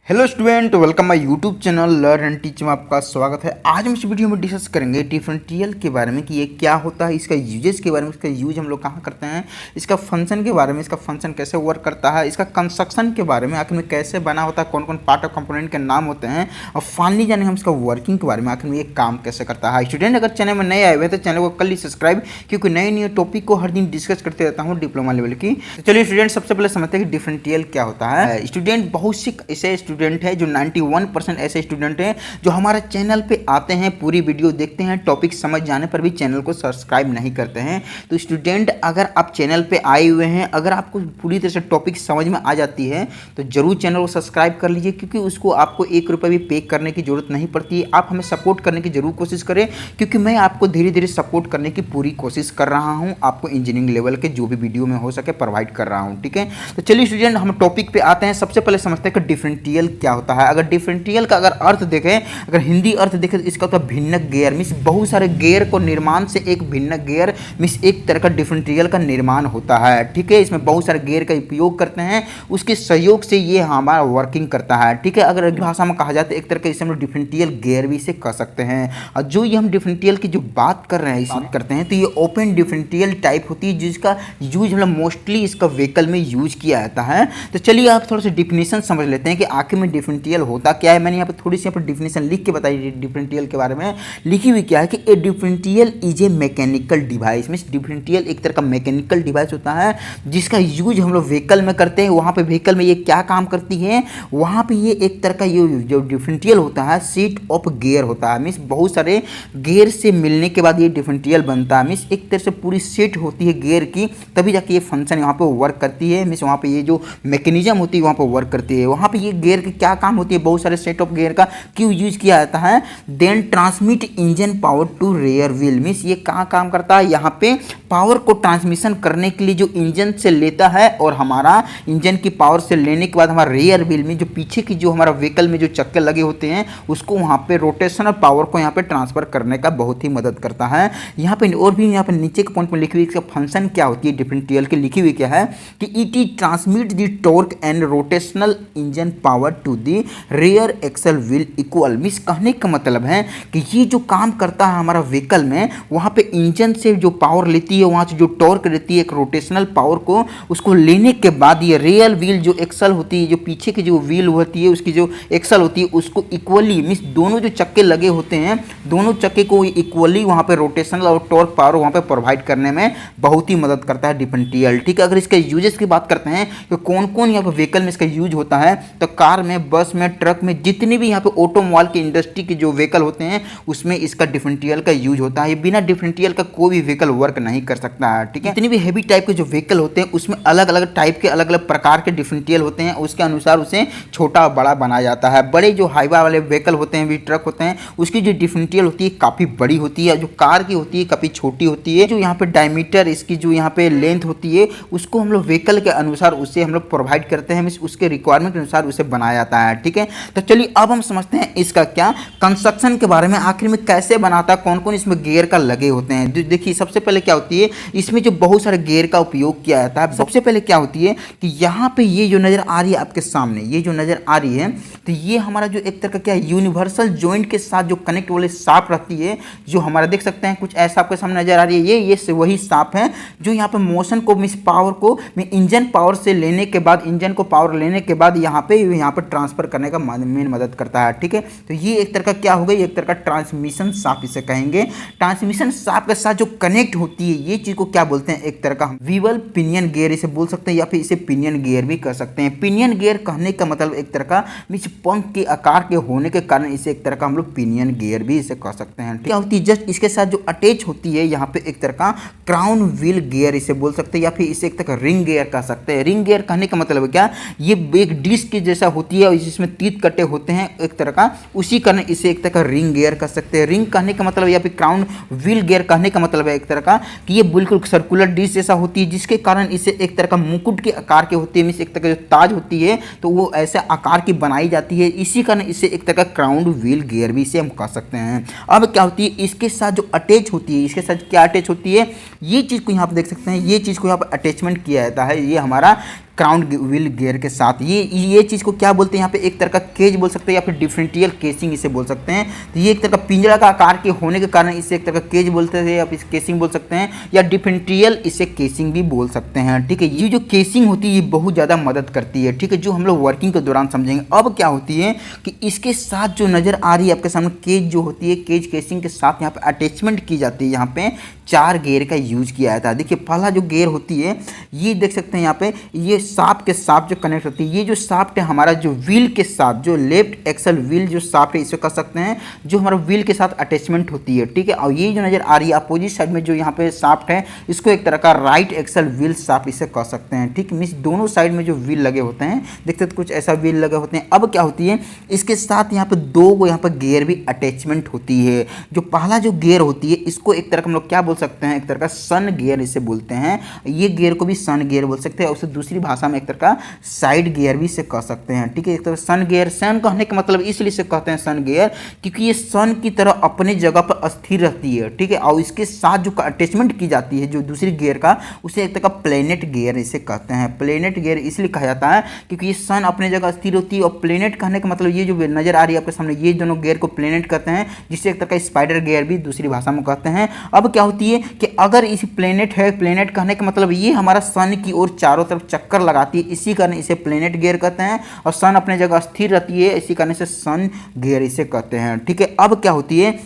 Hello student, welcome my YouTube channel learn and teach में आपका स्वागत है। आज हम इस वीडियो में डिस्कस करेंगे डिफरेंशियल के बारे में कि ये क्या होता है, इसका यूजेस के बारे में, इसका यूज हम लोग कहाँ करते हैं, इसका फंक्शन के बारे में, इसका फंक्शन कैसे वर्क करता है, इसका कंस्ट्रक्शन के बारे में, आखिर में कैसे बना होता है, कौन कौन पार्ट ऑफ कंपोनेंट के नाम होते हैं, और फाइनली जाने हम इसका वर्किंग के बारे में, आखिर में ये काम कैसे करता है। स्टूडेंट अगर चैनल में नए आए हुए तो चैनल को कर ली सब्सक्राइब, क्योंकि नए नए टॉपिक को हर दिन डिस्कस करते रहता हूँ डिप्लोमा लेवल की। तो चलिए स्टूडेंट, सबसे पहले समझते हैं कि डिफरेंशियल क्या होता है। स्टूडेंट बहुत से ऐसे स्टूडेंट है जो 91% ऐसे स्टूडेंट हैं जो हमारे चैनल पे आते हैं, पूरी वीडियो देखते हैं, टॉपिक समझ जाने पर भी चैनल को सब्सक्राइब नहीं करते हैं। तो स्टूडेंट अगर आप चैनल पे आए हुए हैं, अगर आपको पूरी तरह से टॉपिक समझ में आ जाती है तो जरूर चैनल को सब्सक्राइब कर लीजिए, क्योंकि उसको आपको 1 रुपये भी पे करने की जरूरत नहीं पड़ती है। आप हमें सपोर्ट करने की जरूर कोशिश करें, क्योंकि मैं आपको धीरे धीरे सपोर्ट करने की पूरी कोशिश कर रहा हूँ। आपको इंजीनियरिंग लेवल के जो भी वीडियो में हो सके प्रोवाइड कर रहा हूँ, ठीक है। तो चलिए स्टूडेंट, हम टॉपिक पे आते हैं। सबसे पहले समझते हैं कि डिफरेंशियल क्या होता है। अगर डिफरेंशियल का अगर अर्थ देखें, अगर हिंदी अर्थ देखें तो इसका मतलब भिन्न गियर, मीन्स बहुत सारे गियर को निर्माण से एक भिन्न गियर, मीन्स एक तरह का डिफरेंशियल का निर्माण होता है, ठीक है। इसमें बहुत सारे गियर का उपयोग करते हैं, उसके सहयोग से ये हमारा वर्किंग करता है, ठीक है। अगर भाषा में कहा जाए तो एक तरह का इसे हम लोग डिफरेंशियल गियर भी इसे कह सकते हैं। और जो ये हम डिफरेंशियल की जो बात कर रहे हैं, बात करते हैं, तो ये ओपन डिफरेंशियल टाइप होती है, जिसका यूज मतलब मोस्टली इसका व्हीकल में यूज किया जाता है। तो चलिए आप थोड़ा सा डिफिनेशन समझ लेते हैं कि आखिर में डिफरेंशियल होता क्या है। मैंने यहाँ पे थोड़ी सी यहाँ पर डिफिनेशन लिख के बताई डिफरेंशियल के बारे में। लिखी हुई क्या है कि ए differential is a mechanical device, means differential एक तरह का मैकेनिकल डिवाइस होता है जिसका यूज हम लोग व्हीकल में करते हैं। वहाँ पे व्हीकल में ये क्या काम करती है, वहाँ पे ये एक तरह का ये जो डिफरेंशियल होता है सेट ऑफ गियर होता है, मीन्स बहुत सारे गियर से मिलने के बाद ये डिफरेंशियल बनता है। मीन्स एक तरह से पूरी सेट होती है गियर की, तभी जाके ये फंक्शन यहाँ पे वर्क करती है। मीन्स वहाँ पे ये जो मैकेनिज्म होती है वहाँ पे वर्क करती है। वहाँ पे ये गियर की क्या काम होती है, बहुत सारे सेट ऑफ गियर का क्यों यूज किया जाता है। Then transmit engine power to rear wheel, means ये कहाँ काम करता है, यहाँ पे पावर को ट्रांसमिशन करने के लिए जो इंजन से लेता है, और हमारा इंजन की पावर से लेने के बाद हमारा रेयर व्हील में जो पीछे की जो हमारा व्हीकल में जो चक्के लगे होते हैं उसको वहाँ पे रोटेशनल पावर को यहाँ पे ट्रांसफर करने का बहुत ही मदद करता है। यहाँ पे और भी यहाँ पे नीचे के पॉइंट में लिखी हुई इसका फंक्शन क्या होती है डिफरेंशियल की, लिखी हुई क्या है कि it is transmit the torque and rotational engine power to the rear axle wheel equal. Means कहने का मतलब है कि ये जो काम करता है हमारा व्हीकल में, वहाँ पे इंजन से जो पावर लेती है, वहाँ से जो टॉर्क लेती है एक रोटेशनल पावर को, उसको लेने के बाद ये रेयर व्हील जो एक्सल होती है, जो पीछे की जो व्हील होती है उसकी जो एक्सल होती है, उसको इक्वली, मीन्स दोनों जो चक्के लगे होते हैं दोनों चक्के को इक्वली वहाँ पे रोटेशनल और टॉर्क पावर वहाँ पे प्रोवाइड करने में बहुत ही मदद करता है डिफरेंशियल, ठीक है। अगर इसके यूजेस की बात करते हैं कि कौन कौन यहाँ पे व्हीकल में इसका यूज होता है, तो कार में, बस में, ट्रक में, जितनी भी यहाँ पे ऑटोमोबाइल की इंडस्ट्री के जो व्हीकल होते हैं उसमें इसका डिफरेंशियल का यूज होता है। बिना डिफरेंशियल का कोई भी व्हीकल वर्क नहीं कर सकता है, ठीक है। जितनी भी हैवी टाइप के जो व्हीकल होते हैं उसमें अलग अलग टाइप के अलग अलग प्रकार के डिफरेंशियल होते हैं, उसके अनुसार उसे छोटा बड़ा बनाया जाता है। बड़े जो हाईवा वाले व्हीकल होते हैं, भी ट्रक होते हैं, उसकी जो डिफरेंशियल होती है काफ़ी बड़ी होती है, जो कार की होती है काफ़ी छोटी होती है। जो यहाँ पे डायमीटर, इसकी जो यहाँ पे लेंथ होती है उसको हम लोग व्हीकल के अनुसार उसे हम लोग प्रोवाइड करते हैं, उसके रिक्वायरमेंट के अनुसार उसे बनाया जाता है, ठीक है। तो चलिए अब हम समझते हैं इसका क्या कंस्ट्रक्शन के बारे में, आखिर में कैसे बनाता है, कौन कौन इसमें गियर का लगे होते हैं। देखिए सबसे पहले क्या होती है, इसमें जो बहुत सारे गियर का उपयोग किया जाता है। सबसे पहले क्या होती है कि यहाँ पे ये जो नज़र आ रही है आपके सामने, ये जो नज़र आ रही है, तो ये हमारा जो एक तरह का क्या यूनिवर्सल जॉइंट के साथ जो कनेक्ट वाले शाफ्ट रहती है, जो हमारा देख सकते हैं कुछ ऐसा आपके सामने नजर आ रही है, ये वही शाफ्ट है जो यहाँ पे मोशन को, मीन्स पावर को इंजन पावर से लेने के बाद, इंजन को पावर लेने के बाद यहाँ पे ट्रांसफर करने का मेन मदद करता है, ठीक है। तो ये एक तरह का क्या हो गई, एक तरह का ट्रांसमिशन शाफ्ट इसे कहेंगे। ट्रांसमिशन शाफ्ट के साथ जो कनेक्ट होती है ये चीज को क्या बोलते हैं, एक तरह का व्हील पिनियन गियर इसे बोल सकते हैं, या फिर इसे पिनियन गियर भी कह सकते हैं। पिनियन गियर कहने का मतलब एक तरह का मीन्स पंख के आकार के होने के कारण इसे एक तरह का हम लोग पिनियन गियर भी इसे कह सकते हैं। क्या होती है, जस्ट इसके साथ जो अटैच होती है यहाँ पे एक तरह का क्राउन व्हील गियर इसे बोल सकते हैं, या फिर इसे एक तरह का रिंग गियर कह सकते हैं। रिंग गियर कहने का मतलब क्या, ये एक डिस्क के जैसा होती है और जिसमें तीत कटे होते हैं एक तरह का, उसी कारण इसे एक तरह का रिंग गियर कह सकते हैं। रिंग कहने का मतलब या फिर क्राउन व्हील गियर कहने का मतलब है एक तरह का कि ये बिल्कुल सर्कुलर डिस्क जैसा होती है, जिसके कारण इसे एक तरह का मुकुट के आकार के होती है, मीन्स एक तरह का जो ताज होती है तो वो ऐसे आकार की बनाई जाती है, इसी कारण इसे एक तरह का क्राउन व्हील गियर भी इसे हम कह सकते हैं। अब क्या होती है, इसके साथ जो अटैच होती है, इसके साथ क्या अटैच होती है, ये चीज़ को यहाँ पर देख सकते हैं, ये चीज़ को यहाँ पर अटैचमेंट किया जाता है। ये हमारा क्राउन व्हील गियर के साथ। ये चीज़ को क्या बोलते हैं यहाँ पे, एक तरह का केज बोल सकते हैं या फिर डिफरेंशियल केसिंग इसे बोल सकते हैं। तो ये एक तरह का पिंजरा का आकार के होने के कारण इसे एक तरह का केज बोलते हैं या फिर केसिंग बोल सकते हैं, या डिफरेंशियल इसे केसिंग भी बोल सकते हैं। ठीक है, ये जो केसिंग होती है ये बहुत ज़्यादा मदद करती है। ठीक है, जो हम लोग वर्किंग के दौरान समझेंगे। अब क्या होती है कि इसके साथ जो नज़र आ रही है आपके सामने केज जो होती है, केज केसिंग के साथ यहाँ पे अटैचमेंट की जाती है। यहाँ पे 4 गियर का यूज किया जाता है। देखिए पहला जो गियर होती है ये देख सकते हैं यहाँ पे, ये शाफ्ट के साथ जो कनेक्ट होती है, ये जो शाफ्ट है हमारा जो व्हील के साथ, जो लेफ्ट एक्सल व्हील जो शाफ्ट है इसे कह सकते हैं, जो हमारा व्हील के साथ अटैचमेंट होती है। ठीक है, और ये जो नजर आ रही है अपोजिट साइड में जो यहाँ पे शाफ्ट है, इसको एक तरह का राइट एक्सल व्हील शाफ्ट इसे कह सकते हैं। ठीक, मींस दोनों साइड में जो व्हील लगे होते हैं, देखते कुछ ऐसा व्हील लगे होते हैं। अब क्या होती है, इसके साथ यहाँ पे 2 यहाँ पे गियर भी अटैचमेंट होती है। जो पहला जो गियर होती है इसको एक तरह का हम लोग क्या बोल सकते हैं, एक तरह का सन गियर इसे बोलते हैं। ये गियर को भी सन गियर बोल सकते हैं, और उसे दूसरी भाषा में एक तरह का साइड गियर भी इसे कह सकते हैं। ठीक है, एक तरह सन गियर, सन कहने का मतलब इसलिए इसे कहते हैं सन गियर क्योंकि ये सन की तरह अपने जगह पर स्थिर रहती है। ठीक है, और इसके साथ जो अटैचमेंट की जाती है जो दूसरी गियर का, उसे एक तरह का प्लेनेट गियर इसे कहते हैं। प्लेनेट गियर इसलिए कहा जाता है क्योंकि ये सन अपने जगह स्थिर होती है, और प्लेनेट कहने का मतलब ये जो नजर आ रही है आपके सामने, ये दोनों गियर को प्लेनेट कहते हैं, जिससे एक तरह का स्पाइडर गियर भी दूसरी भाषा में कहते हैं। अब क्या होती है कि अगर इस प्लेनेट है, प्लेनेट कहने का मतलब ये हमारा सन की ओर चारों तरफ चक्कर लगाती है, इसी कारण इसे प्लेनेट गियर कहते हैं, और सन अपने जगह स्थिर रहती है, इसी कारण से सन गियर इसे कहते हैं। ठीक है, अब क्या होती है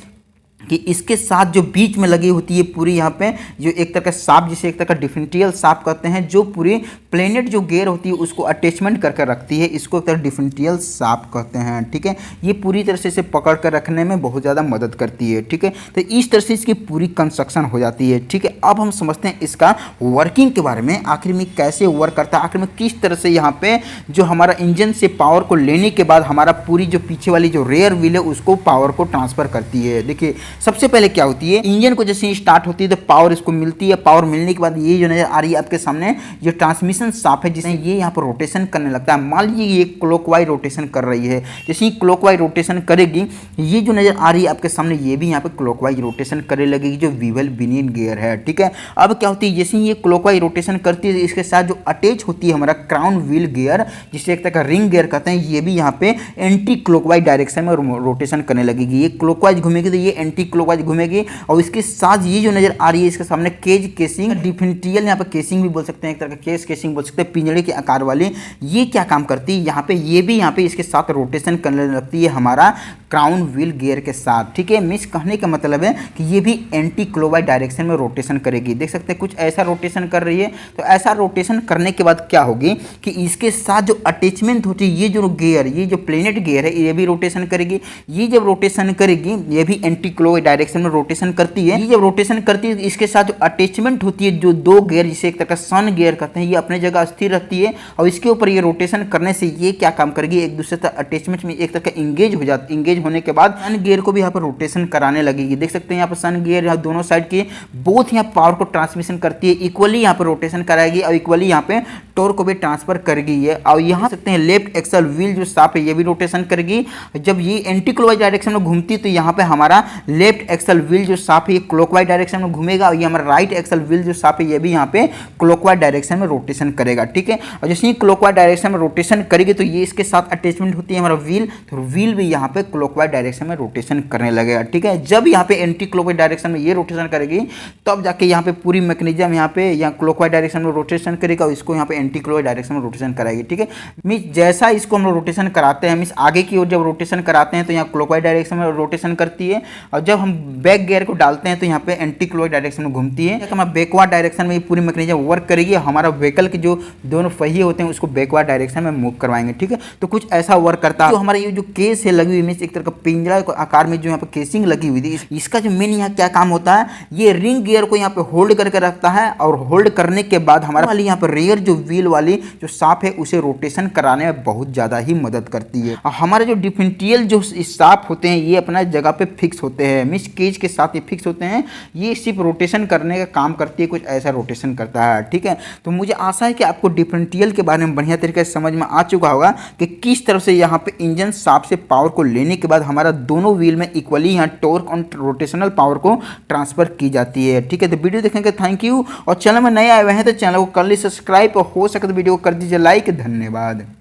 कि इसके साथ जो बीच में लगी होती है पूरी यहाँ पे जो एक तरह का साफ, जिसे एक तरह का डिफरेंशियल साफ कहते हैं, जो पूरी प्लेनेट जो गियर होती है उसको अटैचमेंट करके रखती है, इसको एक तरह डिफरेंशियल साफ कहते हैं। ठीक है, ये पूरी तरह से इसे पकड़ कर रखने में बहुत ज़्यादा मदद करती है। ठीक है, तो इस तरह से इसकी पूरी कंस्ट्रक्शन हो जाती है। ठीक है, अब हम समझते हैं इसका वर्किंग के बारे में, आखिर में कैसे वर्क करता है, आखिर में किस तरह से यहाँ पे जो हमारा इंजन से पावर को लेने के बाद हमारा पूरी जो पीछे वाली जो रेयर व्हील है उसको पावर को ट्रांसफर करती है। देखिए सबसे पहले क्या होती है, इंजन को जैसे ही स्टार्ट होती है तो पावर इसको मिलती है। पावर मिलने के बाद ये जो नजर आ रही है आपके सामने जो ट्रांसमिशन शाफ्ट है, जिसमें ये यहाँ पर रोटेशन करने लगता है। मान लीजिए ये क्लॉकवाइज रोटेशन कर रही है, जैसे ही क्लॉकवाइज रोटेशन करेगी, ये जो नजर आ रही है आपके सामने ये भी यहाँ पे क्लॉकवाइज रोटेशन करने लगेगी, जो व्हील बिनीन गियर है। ठीक है, अब क्या होती है, जैसे ही ये क्लॉकवाइज रोटेशन करती है, इसके साथ जो अटैच होती है हमारा क्राउन व्हील गियर, जिसे एक तरह का रिंग गियर कहते हैं, ये भी यहाँ पे एंटी क्लॉकवाइज डायरेक्शन में रोटेशन करने लगेगी। ये क्लॉकवाइज घूमेगी तो ये एंटी क्लॉकवाइज घूमेगी, और इसके साथ ये जो नजर आ रही है इसके सामने केज केसिंग, डिफरेंशियल यहाँ पे केसिंग भी बोल सकते हैं, एक तरह का केस केसिंग बोल सकते हैं, पिंजरे के आकार वाली। ये क्या काम करती है, यहाँ पे ये भी यहाँ पे इसके साथ रोटेशन करने लगती है हमारा क्राउन व्हील गियर के साथ। ठीक है, मिस कहने का मतलब है कि ये भी एंटी क्लॉकवाइज डायरेक्शन में रोटेशन करेगी। देख सकते हैं कुछ ऐसा रोटेशन कर रही है। तो ऐसा रोटेशन करने के बाद क्या होगी कि इसके साथ जो अटैचमेंट होती है, ये जो गियर, ये जो प्लेनेट गियर है, ये भी रोटेशन करेगी। ये जब रोटेशन करेगी ये भी एंटी क्लॉकवाइज डायरेक्शन में रोटेशन करती है। ये जब रोटेशन करती है इसके साथ जो अटैचमेंट होती है, जो 2 गियर जिसे एक तरह का सन गियर कहते हैं, ये अपने जगह स्थिर रहती है, और इसके ऊपर ये रोटेशन करने से ये क्या काम करेगी, एक दूसरे से अटैचमेंट में एक तरह का इंगेज हो जाती। इंगेज होने के बाद सन गियर को भी यहाँ पर रोटेशन कराने लगेगी। देख सकते हैं यहाँ पर सन गियर यहाँ दोनों साइड के बोथ यहाँ पावर को ट्रांसमिशन करती है, इक्वली यहाँ पर रोटेशन कराएगी, और इक्वली यहाँ पे टॉर्क को भी ट्रांसफर करेगी है। और यहाँ सकते हैं लेफ्ट एक्सल व्हील जो शाफ्ट है ये भी रोटेशन करेगी। जब ये एंटी क्लॉकवाइज डायरेक्शन में घूमती है तो यहाँ पे हमारा लेफ्ट एक्सल व्हील जो शाफ्ट है ये क्लॉकवाइज डायरेक्शन में घूमेगा, और ये हमारा राइट एक्सल व्हील जो शाफ्ट है ये भी यहाँ पे क्लॉकवाइज डायरेक्शन में रोटेशन करेगा। ठीक है, और जैसे ही क्लॉकवाइज डायरेक्शन में रोटेशन करेगी तो ये इसके साथ अटैचमेंट होती है हमारा व्हील, तो व्हील भी यहाँ पे क्लॉकवाइज डायरेक्शन में रोटेशन करने लगेगा। ठीक है, जब यहाँ पे एंटी क्लॉकवाइज डायरेक्शन में ये रोटेशन करेगी तब जाके यहाँ पे पूरी मैकेनिज्म यहाँ पे या क्लॉकवाइज डायरेक्शन में रोटेशन करेगा, और इसको यहाँ पे एंटी क्लॉकवाइज डायरेक्शन में रोटेशन कराएगी। ठीक है, मींस जैसा इसको हम लोग रोटेशन कराते हैं, मींस आगे की ओर जब रोटेशन कराते हैं तो यहाँ क्लॉकवाइज डायरेक्शन में रोटेशन करती है, और जब हम बैक गियर को डालते हैं तो यहाँ पे एंटी क्लॉकवाइज डायरेक्शन में घूमती है। हमारा बैकवर्ड डायरेक्शन में पूरी मैकेनिज्म वर्क करेगी, हमारा व्हीकल के जो दोनों पहिए होते हैं उसको बैकवर्ड डायरेक्शन में मूव करवाएंगे। ठीक है, तो कुछ ऐसा वर्क करता है। तो हमारा ये जो केस है लगी हुई, मींस एक तरह का पिंजरा आकार में जो यहाँ पे केसिंग लगी हुई थी, इसका जो मेन यहाँ क्या काम होता है, ये रिंग गियर को यहाँ पे होल्ड करके रखता है, और होल्ड करने के बाद हमारा वाली यहाँ पे रेयर जो व्हील वाली जो शाफ्ट है उसे रोटेशन कराने में बहुत ज़्यादा ही मदद करती है। और हमारे जो डिफरेंशियल जो शाफ्ट होते हैं ये अपना जगह पे फिक्स होते हैं, मींस केज के साथ ये फिक्स होते हैं, ये सिर्फ रोटेशन करने का काम करती है, कुछ ऐसा रोटेशन करता है। ठीक है, तो मुझे आशा है कि आपको डिफरेंशियल के बारे में बढ़िया तरीके से समझ में आ चुका होगा कि किस तरह से यहाँ पे इंजन शाफ्ट से पावर को लेने के के बाद हमारा दोनों व्हील में इक्वली यहाँ टॉर्क और रोटेशनल पावर को ट्रांसफर की जाती है। ठीक है, तो वीडियो देखने के थैंक यू, और चैनल में नए आए हुए हैं तो चैनल को कर ली सब्सक्राइब, और हो सके तो वीडियो को कर दीजिए लाइक। धन्यवाद।